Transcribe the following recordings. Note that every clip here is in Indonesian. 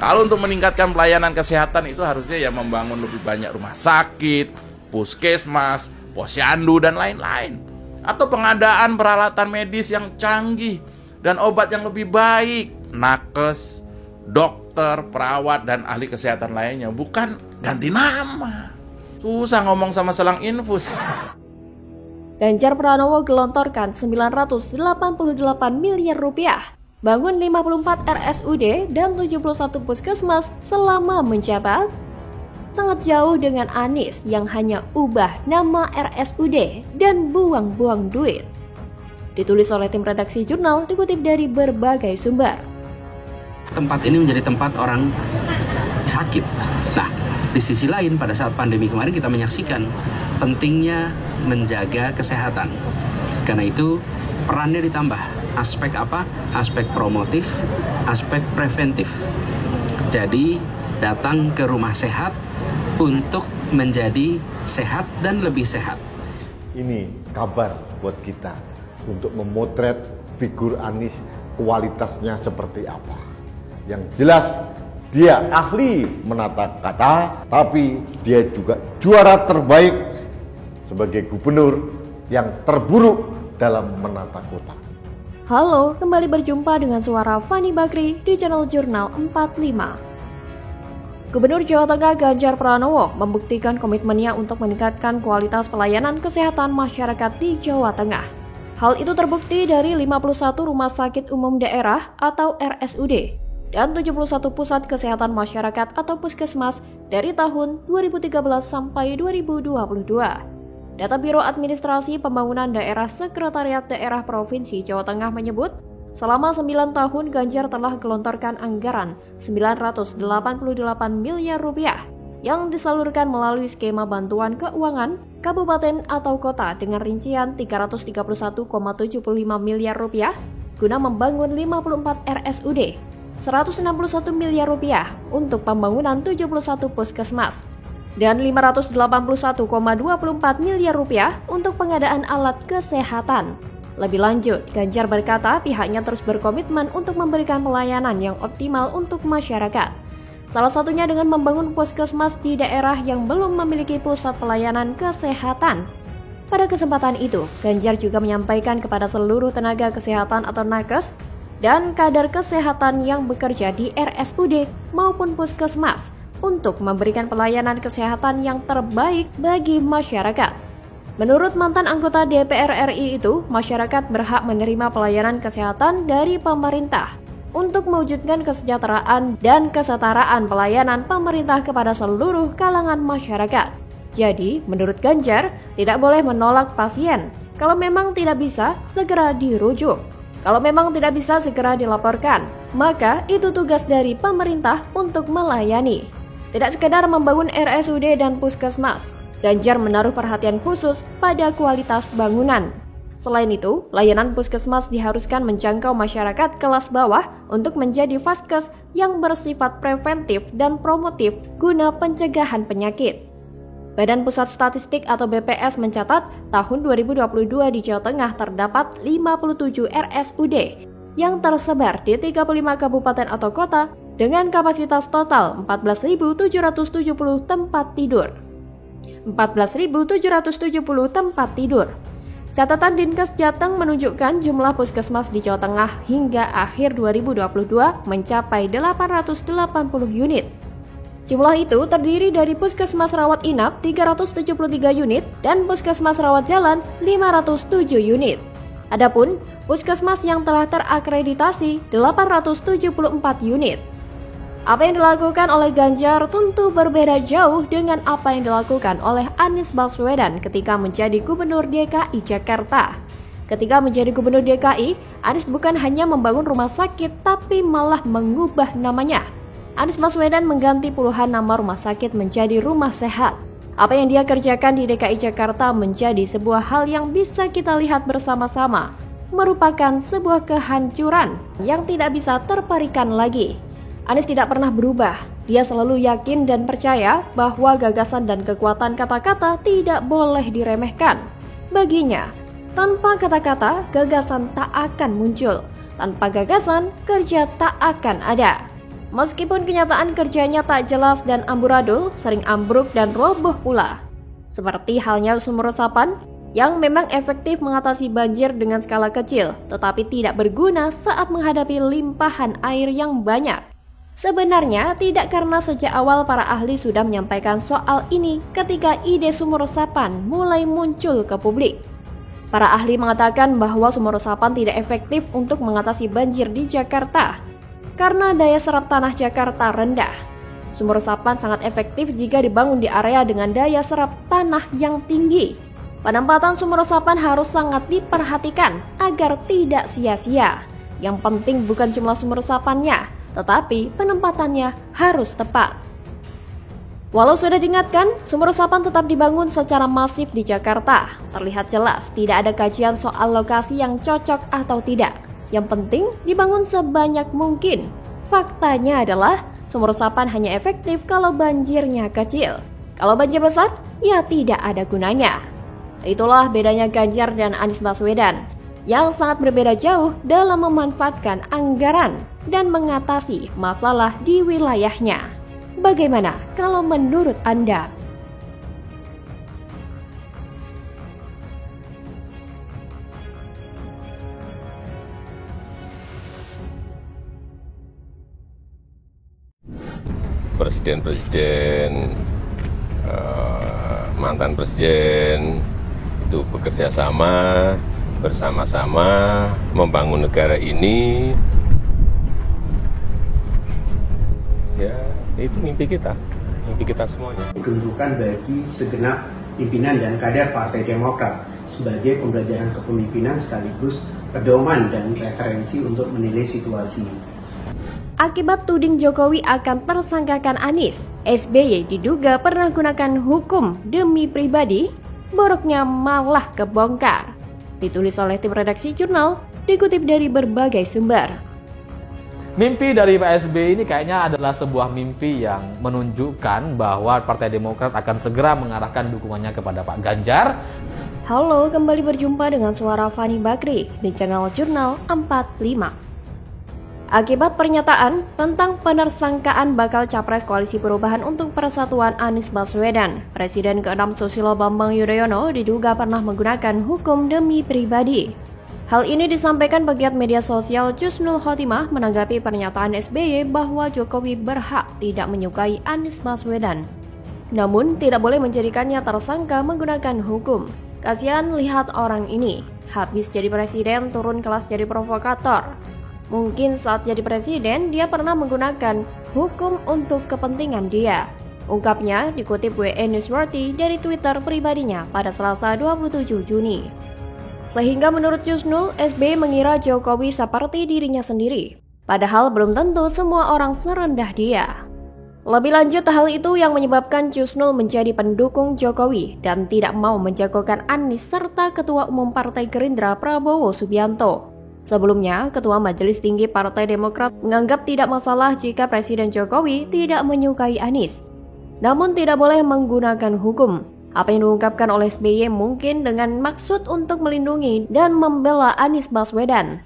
Kalau untuk meningkatkan pelayanan kesehatan itu harusnya ya membangun lebih banyak rumah sakit, puskesmas, posyandu, dan lain-lain. Atau pengadaan peralatan medis yang canggih dan obat yang lebih baik. Nakes, dokter, perawat, dan ahli kesehatan lainnya. Bukan ganti nama. Susah ngomong sama selang infus. Ganjar Pranowo gelontorkan 988 miliar rupiah. Bangun 54 RSUD dan 71 puskesmas selama menjabat. Sangat jauh dengan Anies yang hanya ubah nama RSUD dan buang-buang duit. Ditulis oleh tim redaksi jurnal, dikutip dari berbagai sumber. Tempat ini menjadi tempat orang sakit. Nah, di sisi lain pada saat pandemi kemarin kita menyaksikan pentingnya menjaga kesehatan. Karena itu perannya ditambah. Aspek apa? Aspek promotif, aspek preventif. Jadi datang ke rumah sehat untuk menjadi sehat dan lebih sehat. Ini kabar buat kita untuk memotret figur Anies, kualitasnya seperti apa. Yang jelas dia ahli menata kata, tapi dia juga juara terbaik sebagai gubernur yang terburuk dalam menata kota. Halo, kembali berjumpa dengan suara Fani Bakri di channel Jurnal 45. Gubernur Jawa Tengah Ganjar Pranowo membuktikan komitmennya untuk meningkatkan kualitas pelayanan kesehatan masyarakat di Jawa Tengah. Hal itu terbukti dari 51 rumah sakit umum daerah atau RSUD dan 71 pusat kesehatan masyarakat atau puskesmas dari tahun 2013 sampai 2022. Data Biro Administrasi Pembangunan Daerah Sekretariat Daerah Provinsi Jawa Tengah menyebut, selama 9 tahun Ganjar telah gelontorkan anggaran 988 miliar rupiah yang disalurkan melalui skema bantuan keuangan kabupaten atau kota dengan rincian 331,75 miliar rupiah guna membangun 54 RSUD, 161 miliar rupiah untuk pembangunan 71 puskesmas, dan 581,24 miliar rupiah untuk pengadaan alat kesehatan. Lebih lanjut, Ganjar berkata pihaknya terus berkomitmen untuk memberikan pelayanan yang optimal untuk masyarakat. Salah satunya dengan membangun puskesmas di daerah yang belum memiliki pusat pelayanan kesehatan. Pada kesempatan itu, Ganjar juga menyampaikan kepada seluruh tenaga kesehatan atau nakes dan kader kesehatan yang bekerja di RSUD maupun puskesmas untuk memberikan pelayanan kesehatan yang terbaik bagi masyarakat. Menurut mantan anggota DPR RI itu, masyarakat berhak menerima pelayanan kesehatan dari pemerintah untuk mewujudkan kesejahteraan dan kesetaraan pelayanan pemerintah kepada seluruh kalangan masyarakat. Jadi, menurut Ganjar, tidak boleh menolak pasien. Kalau memang tidak bisa, segera dirujuk. Kalau memang tidak bisa segera dilaporkan, maka itu tugas dari pemerintah untuk melayani. Tidak sekedar membangun RSUD dan puskesmas, Ganjar menaruh perhatian khusus pada kualitas bangunan. Selain itu, layanan puskesmas diharuskan menjangkau masyarakat kelas bawah untuk menjadi vaskes yang bersifat preventif dan promotif guna pencegahan penyakit. Badan Pusat Statistik atau BPS mencatat tahun 2022 di Jawa Tengah terdapat 57 RSUD yang tersebar di 35 kabupaten atau kota dengan kapasitas total 14.770 tempat tidur. 14.770 tempat tidur. Catatan Dinkes Jateng menunjukkan jumlah puskesmas di Jawa Tengah hingga akhir 2022 mencapai 880 unit. Jumlah itu terdiri dari puskesmas rawat inap 373 unit dan puskesmas rawat jalan 507 unit. Adapun puskesmas yang telah terakreditasi 874 unit. Apa yang dilakukan oleh Ganjar tentu berbeda jauh dengan apa yang dilakukan oleh Anies Baswedan ketika menjadi Gubernur DKI Jakarta. Ketika menjadi Gubernur DKI, Anies bukan hanya membangun rumah sakit tapi malah mengubah namanya. Anies Baswedan mengganti puluhan nama rumah sakit menjadi rumah sehat. Apa yang dia kerjakan di DKI Jakarta menjadi sebuah hal yang bisa kita lihat bersama-sama, merupakan sebuah kehancuran yang tidak bisa terparikan lagi. Anies tidak pernah berubah. Dia selalu yakin dan percaya bahwa gagasan dan kekuatan kata-kata tidak boleh diremehkan. Baginya, tanpa kata-kata, gagasan tak akan muncul. Tanpa gagasan, kerja tak akan ada. Meskipun kenyataan kerjanya tak jelas dan amburadul, sering ambruk dan roboh pula. Seperti halnya sumur resapan yang memang efektif mengatasi banjir dengan skala kecil, tetapi tidak berguna saat menghadapi limpahan air yang banyak. Sebenarnya tidak karena sejak awal para ahli sudah menyampaikan soal ini ketika ide sumur resapan mulai muncul ke publik. Para ahli mengatakan bahwa sumur resapan tidak efektif untuk mengatasi banjir di Jakarta karena daya serap tanah Jakarta rendah. Sumur resapan sangat efektif jika dibangun di area dengan daya serap tanah yang tinggi. Penempatan sumur resapan harus sangat diperhatikan agar tidak sia-sia. Yang penting bukan jumlah sumur resapannya, tetapi penempatannya harus tepat. Walau sudah diingatkan, sumur resapan tetap dibangun secara masif di Jakarta. Terlihat jelas tidak ada kajian soal lokasi yang cocok atau tidak. Yang penting dibangun sebanyak mungkin. Faktanya adalah sumur resapan hanya efektif kalau banjirnya kecil. Kalau banjir besar, ya tidak ada gunanya. Itulah bedanya Ganjar dan Anies Baswedan yang sangat berbeda jauh dalam memanfaatkan anggaran dan mengatasi masalah di wilayahnya. Bagaimana kalau menurut Anda? Presiden-presiden, mantan presiden itu bekerja sama, bersama-sama membangun negara ini. Ya, itu mimpi kita semuanya. Diperuntukkan bagi segenap pimpinan dan kader Partai Demokrat sebagai pembelajaran kepemimpinan sekaligus pedoman dan referensi untuk menilai situasi. Akibat tuding Jokowi akan tersangkakan Anies, SBY diduga pernah gunakan hukum demi pribadi, boroknya malah kebongkar. Ditulis oleh tim redaksi jurnal, dikutip dari berbagai sumber. Mimpi dari Pak SBY ini kayaknya adalah sebuah mimpi yang menunjukkan bahwa Partai Demokrat akan segera mengarahkan dukungannya kepada Pak Ganjar. Halo, kembali berjumpa dengan suara Fani Bakri di channel Jurnal 45. Akibat pernyataan tentang penersangkaan bakal capres Koalisi Perubahan untuk Persatuan Anies Baswedan, Presiden ke-6 Susilo Bambang Yudhoyono diduga pernah menggunakan hukum demi pribadi. Hal ini disampaikan pegiat media sosial Jusnul Khotimah menanggapi pernyataan SBY bahwa Jokowi berhak tidak menyukai Anies Baswedan. Namun tidak boleh menjadikannya tersangka menggunakan hukum. Kasihan lihat orang ini, habis jadi presiden turun kelas jadi provokator. Mungkin saat jadi presiden, dia pernah menggunakan hukum untuk kepentingan dia. Ungkapnya dikutip WE Newsworthy dari Twitter pribadinya pada Selasa 27 Juni. Sehingga menurut Jusnul, SBY mengira Jokowi seperti dirinya sendiri. Padahal belum tentu semua orang serendah dia. Lebih lanjut, hal itu yang menyebabkan Jusnul menjadi pendukung Jokowi dan tidak mau menjagokan Anies serta Ketua Umum Partai Gerindra Prabowo Subianto. Sebelumnya, Ketua Majelis Tinggi Partai Demokrat menganggap tidak masalah jika Presiden Jokowi tidak menyukai Anies. Namun tidak boleh menggunakan hukum. Apa yang diungkapkan oleh SBY mungkin dengan maksud untuk melindungi dan membela Anies Baswedan.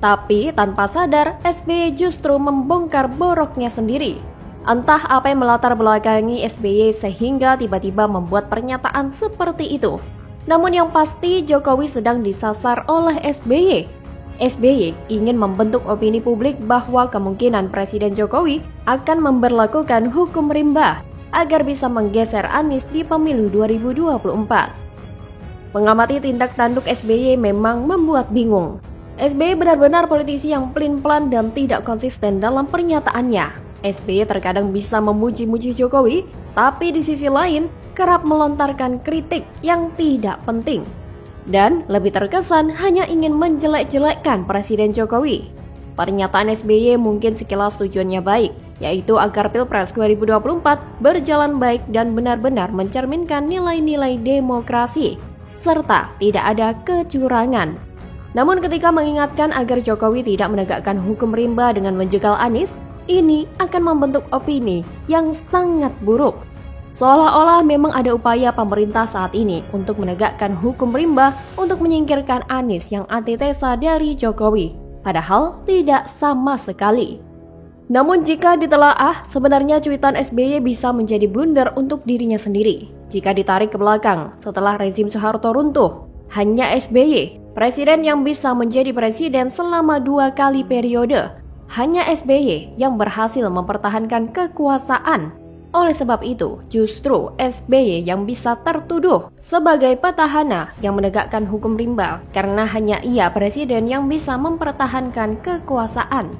Tapi tanpa sadar, SBY justru membongkar boroknya sendiri. Entah apa yang melatar belakangi SBY sehingga tiba-tiba membuat pernyataan seperti itu. Namun yang pasti Jokowi sedang disasar oleh SBY. SBY ingin membentuk opini publik bahwa kemungkinan Presiden Jokowi akan memberlakukan hukum rimba agar bisa menggeser Anies di pemilu 2024. Mengamati tindak tanduk SBY memang membuat bingung. SBY benar-benar politisi yang pelin-pelan dan tidak konsisten dalam pernyataannya. SBY terkadang bisa memuji-muji Jokowi, tapi di sisi lain kerap melontarkan kritik yang tidak penting. Dan lebih terkesan hanya ingin menjelek-jelekkan Presiden Jokowi. Pernyataan SBY mungkin sekilas tujuannya baik, yaitu agar Pilpres 2024 berjalan baik dan benar-benar mencerminkan nilai-nilai demokrasi, serta tidak ada kecurangan. Namun ketika mengingatkan agar Jokowi tidak menegakkan hukum rimba dengan menjegal Anies, ini akan membentuk opini yang sangat buruk. Seolah-olah memang ada upaya pemerintah saat ini untuk menegakkan hukum rimba untuk menyingkirkan Anies yang antitesa dari Jokowi. Padahal tidak sama sekali. Namun jika ditelaah, sebenarnya cuitan SBY bisa menjadi blunder untuk dirinya sendiri. Jika ditarik ke belakang, setelah rezim Soeharto runtuh, hanya SBY, presiden yang bisa menjadi presiden selama 2 kali periode. Hanya SBY yang berhasil mempertahankan kekuasaan. Oleh sebab itu, justru SBY yang bisa tertuduh sebagai petahana yang menegakkan hukum rimba karena hanya ia presiden yang bisa mempertahankan kekuasaan.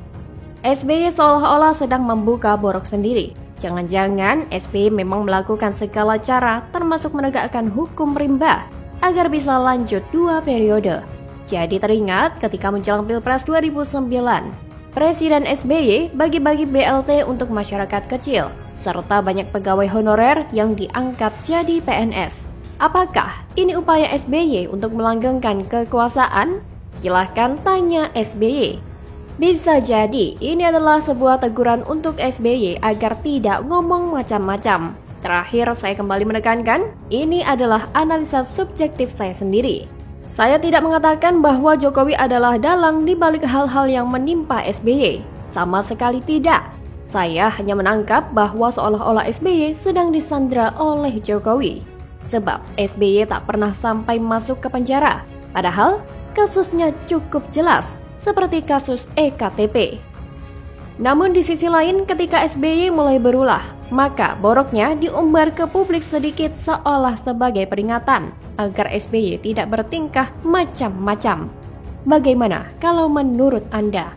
SBY seolah-olah sedang membuka borok sendiri. Jangan-jangan SBY memang melakukan segala cara termasuk menegakkan hukum rimba agar bisa lanjut 2 periode. Jadi teringat ketika menjelang Pilpres 2009, Presiden SBY bagi-bagi BLT untuk masyarakat kecil, serta banyak pegawai honorer yang diangkat jadi PNS. Apakah ini upaya SBY untuk melanggengkan kekuasaan? Silahkan tanya SBY. Bisa jadi ini adalah sebuah teguran untuk SBY agar tidak ngomong macam-macam. Terakhir, saya kembali menekankan, ini adalah analisa subjektif saya sendiri. Saya tidak mengatakan bahwa Jokowi adalah dalang di balik hal-hal yang menimpa SBY. Sama sekali tidak. Saya hanya menangkap bahwa seolah-olah SBY sedang disandra oleh Jokowi. Sebab SBY tak pernah sampai masuk ke penjara. Padahal kasusnya cukup jelas, seperti kasus EKTP. Namun di sisi lain, ketika SBY mulai berulah, maka boroknya diumbar ke publik sedikit seolah sebagai peringatan agar SBY tidak bertingkah macam-macam. Bagaimana kalau menurut Anda?